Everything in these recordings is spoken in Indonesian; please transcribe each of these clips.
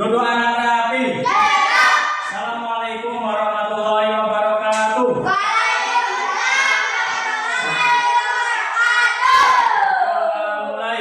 Duduk anak rapi. Assalamualaikum warahmatullahi wabarakatuh. Mulai.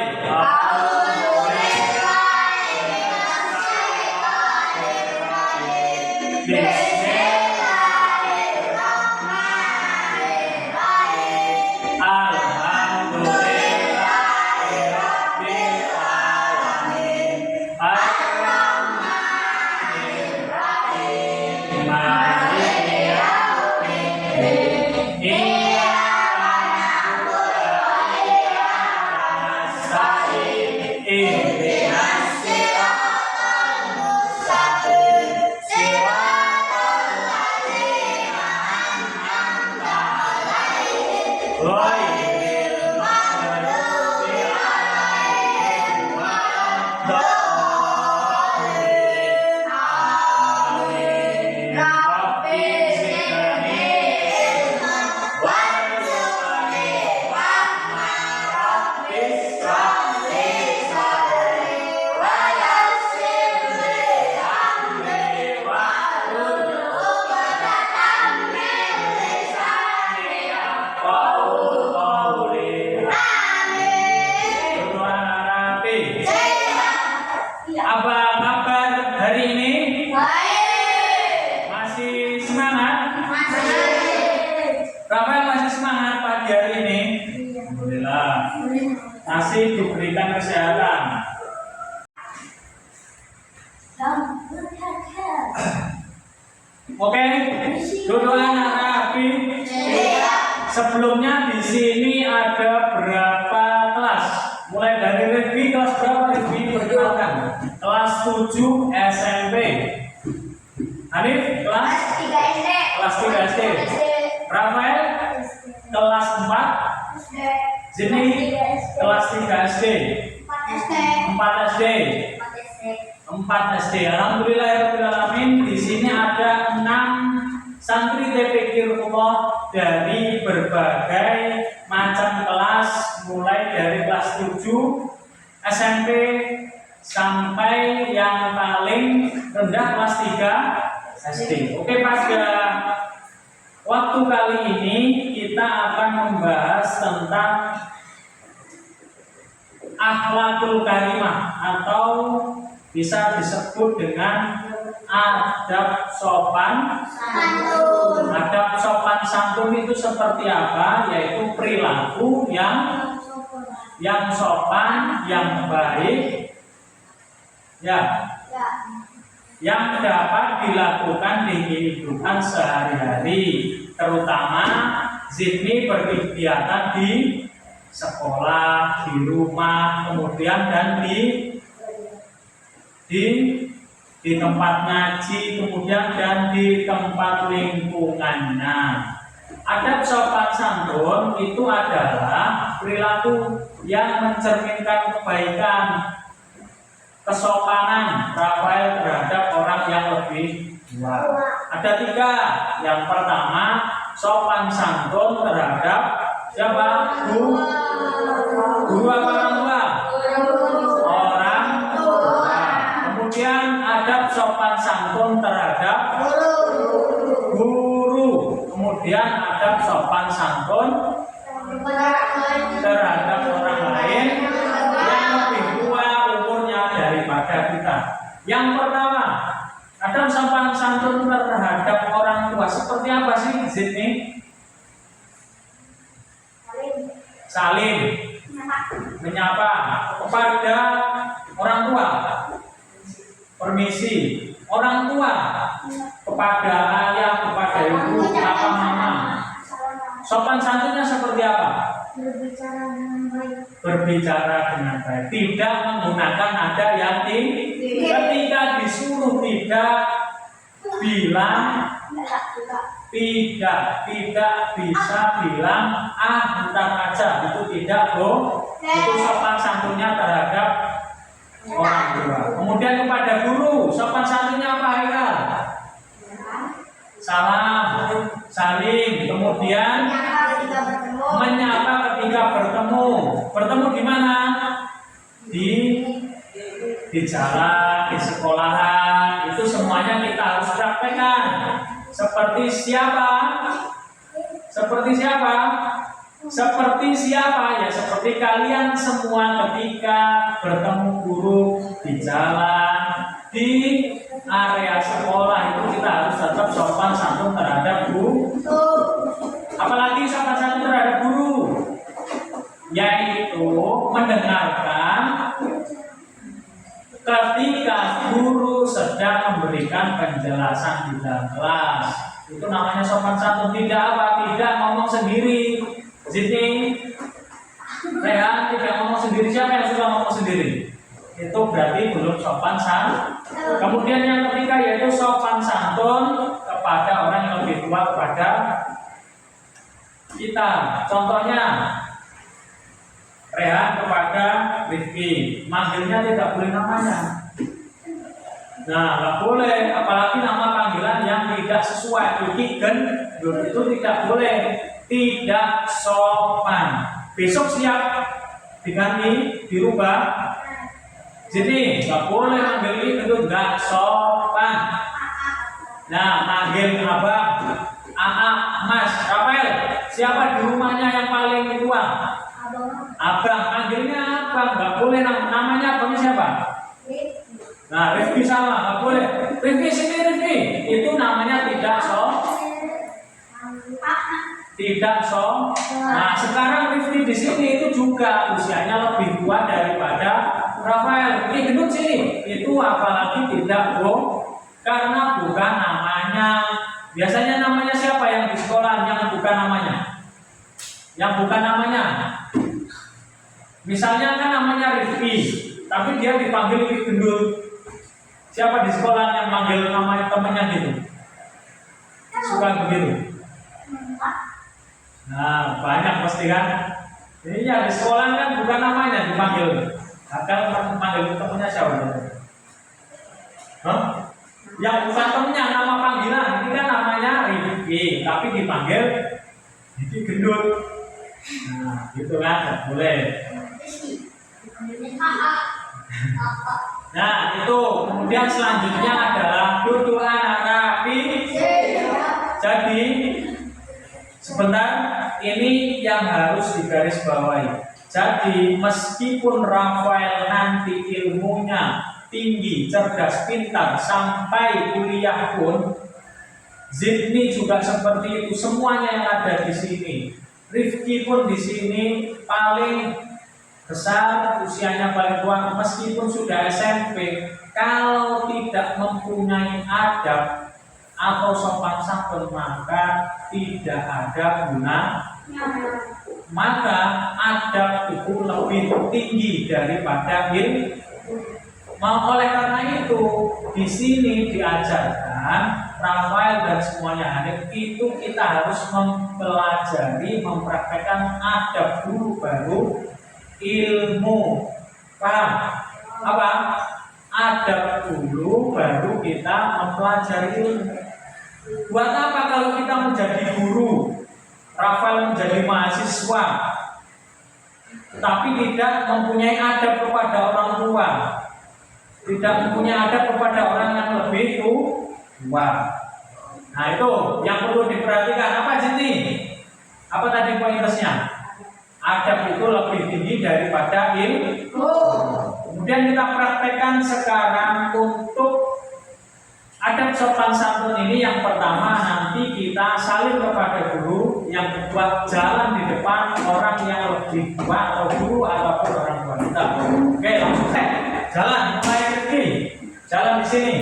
Apa kabar hari ini? Masih semangat? Rafael masih semangat pagi hari ini? Alhamdulillah. Masih diberikan kesehatan. Oke, duduk anak rapi. Sebelumnya di sini ada berapa kelas? Mulai dari Rifki, kelas berapa Rifki? Perkenalkan. Kelas 7 SMP. Hanif kelas 3 SD. Kelas 3 SD. Rafael kelas 4. Zini kelas 3 SD. 4 SD. 4 SD. Alhamdulillahirobbilalamin. Di sini ada 6 santri TPQ dari berbagai macam kelas, mulai dari kelas 7 SMP sampai yang paling rendah kelas 3 SD. Oke, pada waktu kali ini kita akan membahas tentang akhlakul karimah atau bisa disebut dengan adab sopan santun. Adab sopan santun itu seperti apa? Yaitu perilaku yang sopan, yang baik, yang dapat dilakukan di kehidupan sehari-hari, terutama Zidni berkegiatan di sekolah, di rumah, kemudian dan di tempat ngaji, kemudian dan di tempat lingkungannya. Adab sopan santun itu adalah perilaku yang mencerminkan kebaikan, kesopanan Rafael terhadap orang yang lebih tua. Ada 3. Yang pertama, sopan santun terhadap siapa? Guru apa orang tua? Orang tua. Kemudian adab sopan santun terhadap guru. Kemudian adab sopan santun terhadap orang lain yang lebih tua umurnya daripada kita. Yang pertama, adab sopan santun terhadap orang tua seperti apa sih Zidni? Saling menyapa kepada orang tua. Permisi. Orang tua kepada ayah, kepada ibu, apa mama. Sopan santunnya seperti apa? Berbicara dengan baik. Berbicara dengan baik. Tidak menggunakan nada yang tinggi. Ketika disuruh tidak bilang tidak bisa bilang bentar aja, itu tidak itu sopan santunnya terhadap orang tua. Kemudian kepada guru, sopan santunnya apa Haikal? Salam, saling. Kemudian menyapa ketika bertemu. Bertemu di mana? Di di jalan, di sekolahan, itu semuanya kita harus praktekkan. Seperti siapa? Seperti siapa? Seperti siapa? Ya seperti kalian semua ketika bertemu guru di jalan, di area sekolah itu kita harus tetap sopan santun terhadap guru. Apalagi sopan santun terhadap guru, yaitu mendengarkan ketika guru sedang memberikan penjelasan di dalam kelas. Itu namanya sopan santun. Tidak apa? Tidak ngomong sendiri. Sini, Rehan tidak ngomong sendiri. Siapa yang suka ngomong sendiri? Itu berarti belum sopan santun. Kemudian yang ketiga yaitu sopan santun kepada orang yang lebih tua kepada kita. Contohnya, Rehan kepada Rifki, manggilnya tidak boleh namanya. Nah, nggak boleh, apalagi nama panggilan yang tidak sesuai. Yuki gendut itu tidak boleh, tidak sopan. Besok siap diganti, dirubah. Jadi nggak boleh manggil gendut, nggak sopan. Nah, manggil abang, Mas, Rafael, siapa di rumahnya yang paling tua? Abang, panggilnya abang, nggak boleh namanya abangnya siapa? Nah, Rifki sama, nggak boleh. Rifki sini Rifki, itu namanya tidak Nah, sekarang Rifki di sini itu juga usianya lebih tua daripada Rafael. Ini gendut sini, itu apalagi tidak karena bukan namanya. Biasanya namanya siapa yang di sekolah yang bukan namanya? Yang bukan namanya. Misalnya kan namanya Rifki, tapi dia dipanggil Rifki gendut. Siapa di sekolah yang manggil nama temannya gitu? Suka begitu? Nah, banyak pasti kan? Iya, di sekolah kan bukan namanya dipanggil. Akan panggil temannya siapa? Yang bukan temannya, nama panggilan. Ini kan namanya Rifki, tapi dipanggil Rifki gendut. Nah, gitu kan? Boleh. Nah, itu. Kemudian selanjutnya adalah duduk anak rapi. Jadi sebentar, ini yang harus digarisbawahi. Jadi meskipun Rafael nanti ilmunya tinggi, cerdas, pintar sampai kuliah pun, Zidni juga seperti itu. Semuanya yang ada di sini. Rifki pun di sini paling besar, usianya paling tua, meskipun sudah SMP, kalau tidak mempunyai adab atau sopan santun maka tidak ada guna. Maka adab itu lebih tinggi daripada ilmu. Oleh karena itu di sini diajarkan Rafael dan semuanya Hanif itu kita harus mempelajari, mempraktekkan adab dulu baru ilmu. Paham? Apa? Adab dulu baru kita mempelajari ilmu. Buat apa kalau kita menjadi guru, Rafael menjadi mahasiswa, tapi tidak mempunyai adab kepada orang tua, tidak mempunyai adab kepada orang yang lebih tua. Nah, itu yang perlu diperhatikan. Apa jadi? Apa tadi pointernya? Adab itu lebih tinggi daripada ilmu. Kemudian kita praktekkan sekarang untuk adab sopan santun ini. Yang pertama, nanti kita saling kepada guru. Yang kedua, jalan di depan orang yang lebih tua atau guru ataupun orang tua kita. Oke, langsung jalan. Mulai pergi. Jalan di sini.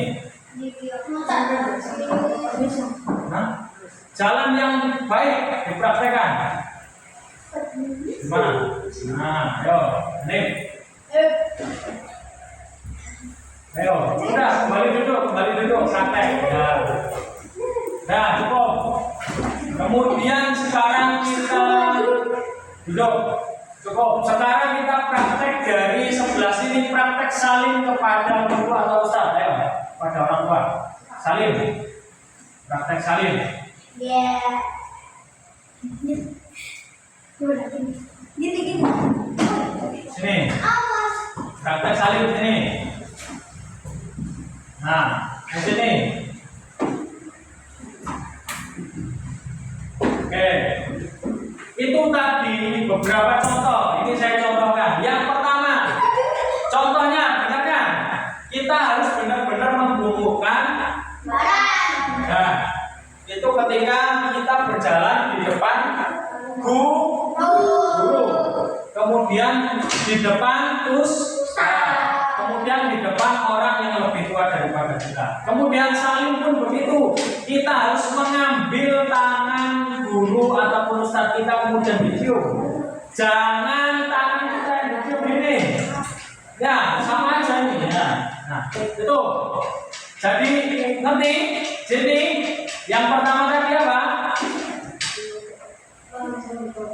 Jalan yang baik dipraktekkan. Gimana? Nah, ayo, nih. Ayo, udah kembali duduk, praktek. Nah, cukup. Kemudian sekarang kita duduk. Cukup. Sekarang kita praktek dari sebelah sini, praktek saling kepada guru atau ustaz. Ayo, pada orang tua. Salim. Praktek salim. Ya. Gini. Sini. Praktek salim sini. Nah, di sini. Oke. Itu tadi beberapa contoh. Ini saya contohkan. Yang pertama, contohnya, dengarkan. Kita harus benar-benar membungkukkan. Nah, itu ketika kita berjalan di depan guru, kemudian di depan kemudian di depan orang yang lebih tua daripada kita. Kemudian saling pun begitu. Kita harus mengambil tangan guru ataupun ustadz kita kemudian dicium. Jangan tangan kita yang dicium ini. Ya, sama aja ini. Nah, itu. Jadi nanti sini yang pertama tadi apa?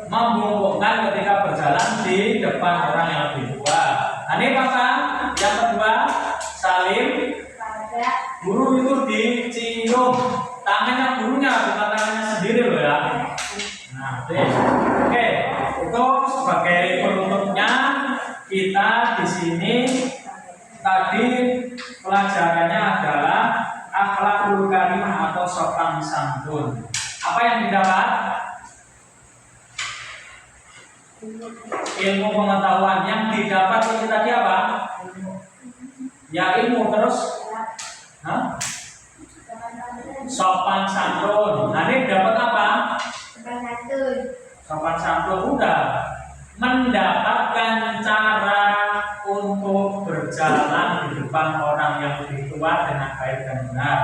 Membungkukkan ketika berjalan di depan orang yang lebih tua. Nah, ini apa? Yang kedua, salim. Guru itu dicium. Tangannya gurunya, bukan tangannya sendiri loh ya. Nah, oke. Itu sebagai penutupnya kita di sini tadi pelajarannya adalah akhlakul karimah atau sopan santun. Apa yang didapat? Ilmu pengetahuan yang didapat itu tadi apa? Ya ilmu terus sopan santun. Nah, ini dapat apa? Sopan santun udah mendapatkan cara untuk berjalan di depan orang yang lebih tua dengan baik dan benar.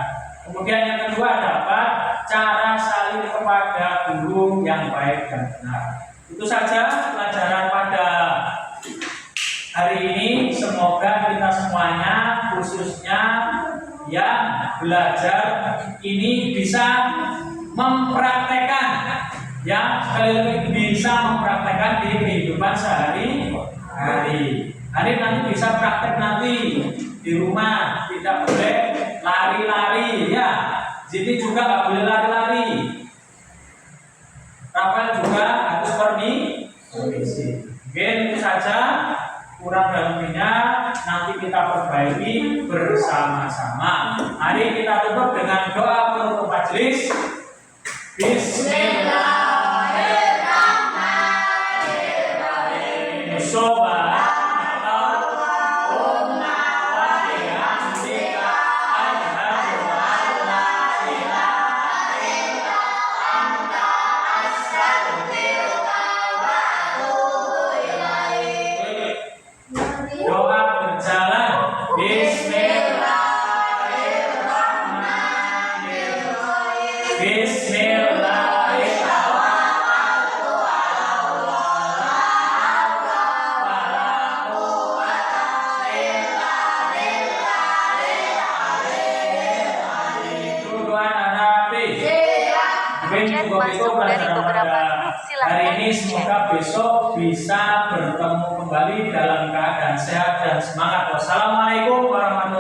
Kemudian yang kedua dapat cara saling kepada guru yang baik dan benar. Itu saja pelajaran pada hari ini. Semoga kita semuanya, khususnya yang belajar ini, bisa mempraktekkan, ya, sekali lagi bisa mempraktekkan di kehidupan sehari-hari. Nanti bisa praktek nanti di rumah, tidak boleh lari-lari, ya. Jadi juga nggak boleh lari-lari. Rafael juga harus permisi. Mungkin itu saja, kurang dan lebihnya nanti kita perbaiki bersama-sama. Mari kita tutup dengan doa penutup majelis. Bismillahirrahmanirrahim. Doa berjalan. Bismillahirrahmanirrahim. Masuk dari beberapa grup, hari ini semoga besok bisa bertemu kembali dalam keadaan sehat dan semangat. Wassalamualaikum warahmatullahi wabarakatuh.